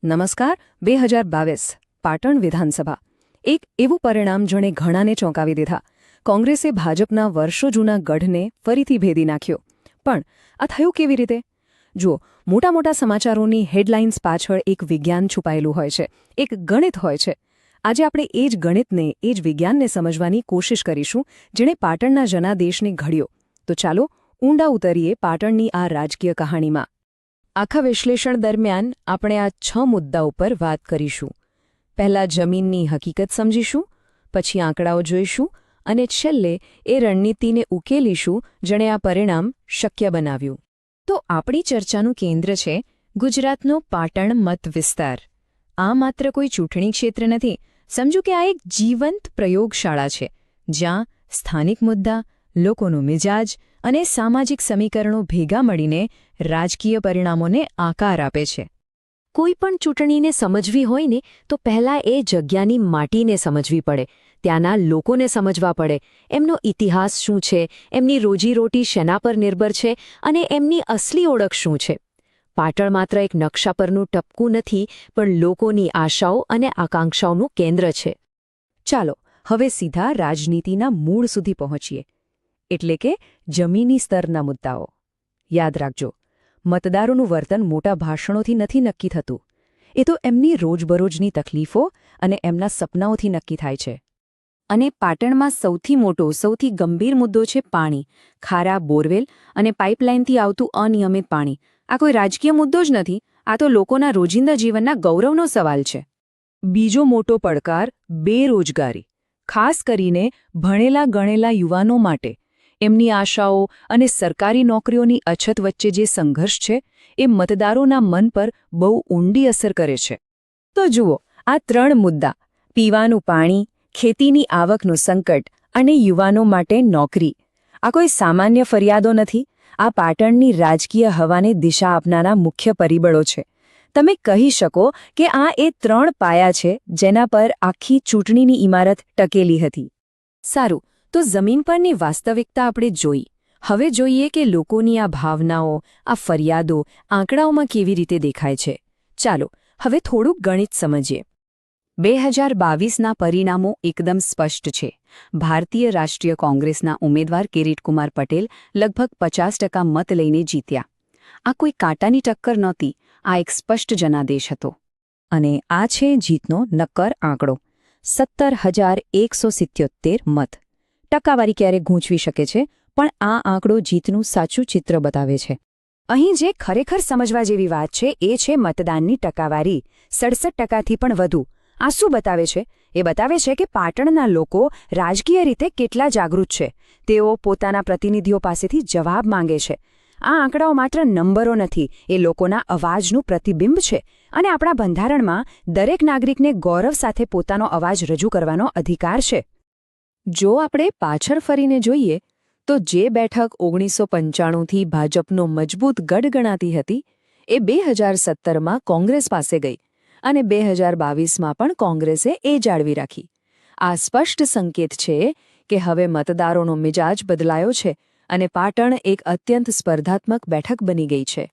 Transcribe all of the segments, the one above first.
નમસ્કાર 2022 પાટણ વિધાનસભા એક એવું પરિણામ જેણે ઘણાને ચોંકાવી દીધા. કોંગ્રેસે ભાજપના વર્ષો જૂના ગઢને ફરીથી ભેદી નાખ્યો. પણ આ થયું કેવી રીતે? જુઓ, મોટા મોટા સમાચારોની હેડલાઇન્સ પાછળ એક વિજ્ઞાન છુપાયેલું હોય છે, એક ગણિત હોય છે. આજે આપણે એ જ ગણિતને, એ જ વિજ્ઞાનને સમજવાની કોશિશ કરીશું, જેણે પાટણના જનાદેશને ઘડ્યો. તો ચાલો ઊંડા ઉતરીએ પાટણની આ રાજકીય કહાણીમાં. આખા વિશ્લેષણ દરમિયાન આપણે આ 6 મુદ્દા ઉપર વાત કરીશું. પહેલાં જમીનની હકીકત સમજીશું, પછી આંકડાઓ જોઈશું અને છેલ્લે એ રણનીતિને ઉકેલીશું જેણે આ પરિણામ શક્ય બનાવ્યું. તો આપણી ચર્ચાનું કેન્દ્ર છે ગુજરાતનો પાટણ મત વિસ્તાર. આ માત્ર કોઈ ચૂંટણી ક્ષેત્ર નથી. સમજો કે આ એક જીવંત પ્રયોગશાળા છે, જ્યાં સ્થાનિક મુદ્દા, લોકોનો મિજાજ અને સામાજિક સમીકરણો ભેગા મળીને રાજકીય પરિણામોને આકાર આપે છે. કોઈ પણ ચૂંટણીને સમજવી હોય ને તો પહેલાં એ જગ્યાની માટીને સમજવી પડે, ત્યાંના લોકોને સમજવા પડે, એમનો ઇતિહાસ શું છે, એમની રોજીરોટી શેના પર નિર્ભર છે અને એમની અસલી ઓળખ શું છે. પાટણ માત્ર એક નકશા પરનું ટપકું નથી, પણ લોકોની આશાઓ અને આકાંક્ષાઓનું કેન્દ્ર છે. ચાલો હવે સીધા રાજનીતિના મૂળ સુધી પહોંચીએ, એટલે કે જમીની સ્તરના મુદ્દાઓ. યાદ રાખજો, મતદારોનું વર્તન મોટા ભાષણોથી નથી નક્કી થતું. એ તો એમની રોજબરોજની તકલીફો અને એમના સપનાઓથી નક્કી થાય છે. અને પાટણમાં સૌથી મોટો, સૌથી ગંભીર મુદ્દો છે પાણી. ખારા બોરવેલ અને પાઇપલાઇનથી આવતું અનિયમિત પાણી. આ કોઈ રાજકીય મુદ્દો જ નથી, આ તો લોકોના રોજિંદા જીવનના ગૌરવનો સવાલ છે. બીજો મોટો પડકાર બેરોજગારી, ખાસ કરીને ભણેલા ગણેલા યુવાનો માટે. એમની આશાઓ અને સરકારી નોકરીઓની અછત વચ્ચે જે સંઘર્ષ છે, એ મતદારોના મન પર બહુ ઊંડી અસર કરે છે. તો જુઓ, આ 3 મુદ્દા, પીવાનું પાણી, ખેતીની આવકનું સંકટ અને યુવાનો માટે નોકરી, આ કોઈ સામાન્ય ફરિયાદો નથી. આ પાટણની રાજકીય હવાને દિશા આપનારા મુખ્ય પરિબળો છે. તમે કહી શકો કે આ એ 3 પાયા છે જેના પર આખી ચૂંટણીની ઇમારત ટકેલી હતી. સારું, તો જમીન પરની વાસ્તવિકતા આપણે જોઈ. હવે જોઈએ કે લોકોની આ ભાવનાઓ, આ ફરિયાદો આંકડાઓમાં કેવી રીતે દેખાય છે. ચાલો હવે થોડુંક ગણિત સમજીએ. 2022ના પરિણામો એકદમ સ્પષ્ટ છે. ભારતીય રાષ્ટ્રીય કોંગ્રેસના ઉમેદવાર કિરીટકુમાર પટેલ લગભગ 50% મત લઈને જીત્યા. આ કોઈ કાંટાની ટક્કર નહોતી, આ એક સ્પષ્ટ જનાદેશ હતો. અને આ છે જીતનો નક્કર આંકડો, 17,177 મત. ટકાવારી ક્યારેક ગૂંચવી શકે છે, પણ આ આંકડો જીતનું સાચું ચિત્ર બતાવે છે. અહીં જે ખરેખર સમજવા જેવી વાત છે એ છે મતદાનની ટકાવારી, 67%થી પણ વધુ. આ શું બતાવે છે? એ બતાવે છે કે પાટણના લોકો રાજકીય રીતે કેટલા જાગૃત છે. તેઓ પોતાના પ્રતિનિધિઓ પાસેથી જવાબ માંગે છે. આ આંકડાઓ માત્ર નંબરો નથી, એ લોકોના અવાજનું પ્રતિબિંબ છે. અને આપણા બંધારણમાં દરેક નાગરિકને ગૌરવ સાથે પોતાનો અવાજ રજૂ કરવાનો અધિકાર છે. જો આપણે પાછળ ફરીને જોઈએ તો જે બેઠક 1995થી ભાજપનો મજબૂત ગઢ ગણાતી હતી, એ 2017માં કોંગ્રેસ પાસે ગઈ અને 2022માં પણ કોંગ્રેસે એ જાળવી રાખી. આ સ્પષ્ટ સંકેત છે કે હવે મતદારોનો મિજાજ બદલાયો છે અને પાટણ એક અત્યંત સ્પર્ધાત્મક બેઠક બની ગઈ છે.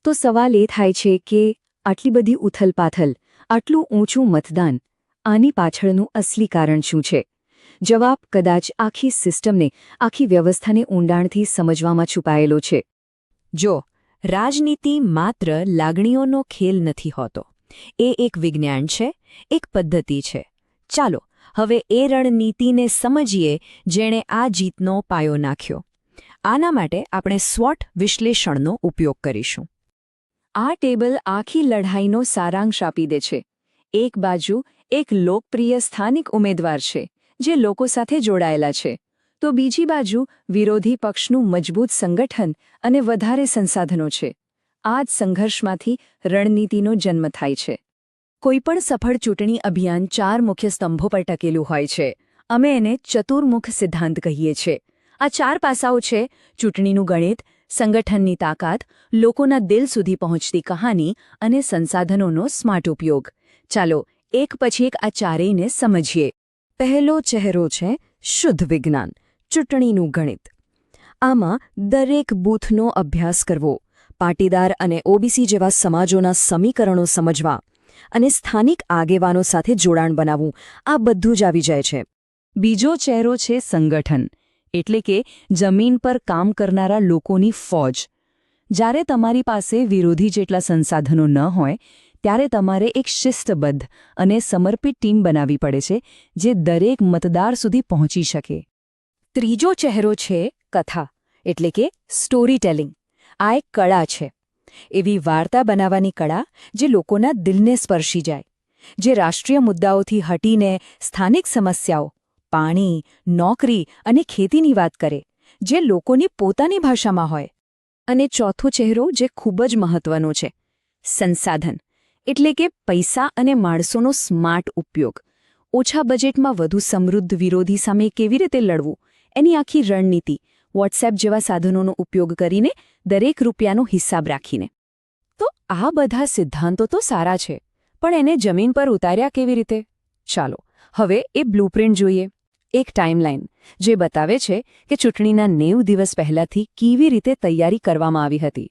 તો સવાલ એ થાય છે કે આટલી બધી ઉથલપાથલ, આટલું ઊંચું મતદાન, આની પાછળનું અસલી કારણ શું છે? જવાબ કદાચ આખી સિસ્ટમને, આખી વ્યવસ્થાને ઊંડાણથી સમજવામાં છુપાયેલો છે. જો રાજનીતિ માત્ર લાગણીઓનો ખેલ નથી હોતો, એ એક વિજ્ઞાન છે, એક પદ્ધતિ છે. ચાલો હવે એ રણનીતિને સમજીએ જેણે આ જીતનો પાયો નાખ્યો. આના માટે આપણે SWOT વિશ્લેષણનો ઉપયોગ કરીશું. આ ટેબલ આખી લડાઈનો સારાંશ આપી દે છે. એક બાજુ એક લોકપ્રિય સ્થાનિક ઉમેદવાર છે જે લોકો સાથે જોડાયેલા છે, તો બીજી બાજુ વિરોધી પક્ષનું મજબૂત સંગઠન અને વધારે સંસાધનો છે. આ જ સંઘર્ષમાંથી રણનીતિનો જન્મ થાય છે. કોઈપણ સફળ ચૂંટણી અભિયાન 4 મુખ્ય સ્તંભો પર ટકેલું હોય છે. અમે એને ચતુર્મુખ સિદ્ધાંત કહીએ છીએ. આ 4 પાસાઓ છે: ચૂંટણીનું ગણિત, સંગઠનની તાકાત, લોકોના દિલ સુધી પહોંચતી કહાની અને સંસાધનોનો સ્માર્ટ ઉપયોગ. ચાલો એક પછી એક આ ચારેયને સમજીએ. પહેલો ચહેરો છે શુદ્ધ વિજ્ઞાન, ચૂંટણીનું ગણિત. આમાં દરેક બૂથનો અભ્યાસ કરવો, પાટીદાર અને ઓબીસી જેવા સમાજોના સમીકરણો સમજવા, અને સ્થાનિક આગેવાનો સાથે જોડાણ બનાવવું, આ બધું જ આવી જાય છે. બીજો ચહેરો છે સંગઠન, એટલે કે જમીન પર કામ કરનારા લોકોની ફોજ. જ્યારે તમારી પાસે વિરોધી જેટલા સંસાધનો ન હોય ત્યારે તમારે એક શિસ્તબદ્ધ અને સમર્પિત ટીમ બનાવવી પડે છે, જે દરેક મતદાર સુધી પહોંચી શકે. ત્રીજો ચહેરો છે કથા, એટલે કે સ્ટોરી ટેલિંગ. આ એક કળા છે, એવી વાર્તા બનાવવાની કળા જે લોકોના દિલને સ્પર્શી જાય, જે રાષ્ટ્રીય મુદ્દાઓથી હટીને સ્થાનિક સમસ્યાઓ, પાણી, નોકરી અને ખેતીની વાત કરે, જે લોકોની પોતાની ભાષામાં હોય. અને ચોથો ચહેરો જે ખૂબ જ મહત્વનો છે, સંસાધન, એટલે કે પૈસા અને માણસોનો સ્માર્ટ ઉપયોગ. ઓછા બજેટમાં વધુ સમૃદ્ધ વિરોધી સામે કેવી રીતે લડવું, એની આખી રણનીતિ, વોટ્સએપ જેવા સાધનોનો ઉપયોગ કરીને, દરેક રૂપિયાનો હિસાબ રાખીને. તો આ બધા સિદ્ધાંતો તો સારા છે, પણ એને જમીન પર ઉતાર્યા કેવી રીતે? ચાલો હવે એ બ્લુપ્રિન્ટ જોઈએ. એક ટાઈમલાઈન જે બતાવે છે કે ચૂંટણીના 90 દિવસ પહેલાંથી કેવી રીતે તૈયારી કરવામાં આવી હતી.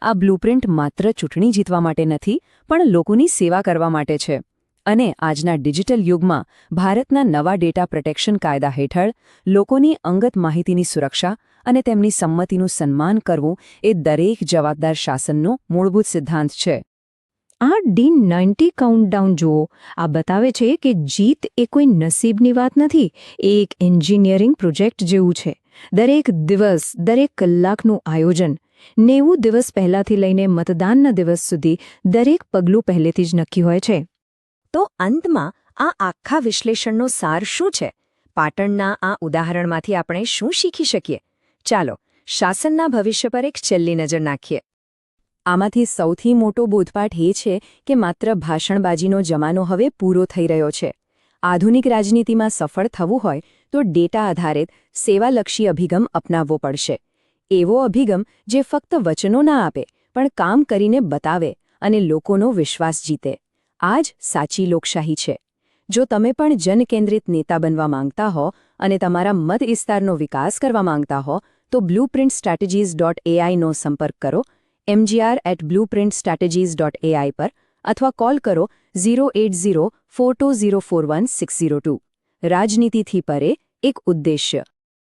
આ બ્લુપ્રિન્ટ માત્ર ચૂંટણી જીતવા માટે નથી, પણ લોકોની સેવા કરવા માટે છે. અને આજના ડિજિટલ યુગમાં ભારતના નવા ડેટા પ્રોટેક્શન કાયદા હેઠળ લોકોની અંગત માહિતીની સુરક્ષા અને તેમની સંમતિનું સન્માન કરવું એ દરેક જવાબદાર શાસનનો મૂળભૂત સિદ્ધાંત છે. આ D90 કાઉન્ટડાઉન જુઓ. આ બતાવે છે કે જીત એ કોઈ નસીબની વાત નથી, એ એક એન્જિનિયરિંગ પ્રોજેક્ટ જેવું છે. દરેક દિવસ, દરેક કલાકનું આયોજન, 90 દિવસ પહેલાંથી લઈને મતદાનના દિવસ સુધી દરેક પગલું પહેલેથી જ નક્કી હોય છે. તો અંતમાં આ આખા વિશ્લેષણનો સાર શું છે? પાટણના આ ઉદાહરણમાંથી આપણે શું શીખી શકીએ? ચાલો શાસનના ભવિષ્ય પર એક છેલ્લી નજર નાખીએ. આમાંથી સૌથી મોટો બોધપાઠ એ છે કે માત્ર ભાષણબાજીનો જમાનો હવે પૂરો થઈ રહ્યો છે. આધુનિક રાજનીતિમાં સફળ થવું હોય તો ડેટા આધારિત, સેવાલક્ષી અભિગમ અપનાવવો પડશે. એવો અભિગમ જે ફક્ત વચનો ના આપે, પણ કામ કરીને બતાવે અને લોકોનો વિશ્વાસ જીતે. આ જ સાચી લોકશાહી છે. જો તમે પણ જનકેન્દ્રિત નેતા બનવા માંગતા હો અને તમારા મત વિસ્તારનો વિકાસ કરવા માંગતા હો, તો blueprintstrategies.ai નો સંપર્ક કરો, mgr@blueprintstrategies.ai પર, અથવા કોલ કરો 08042041602. રાજનીતિથી પરે એક ઉદ્દેશ્ય.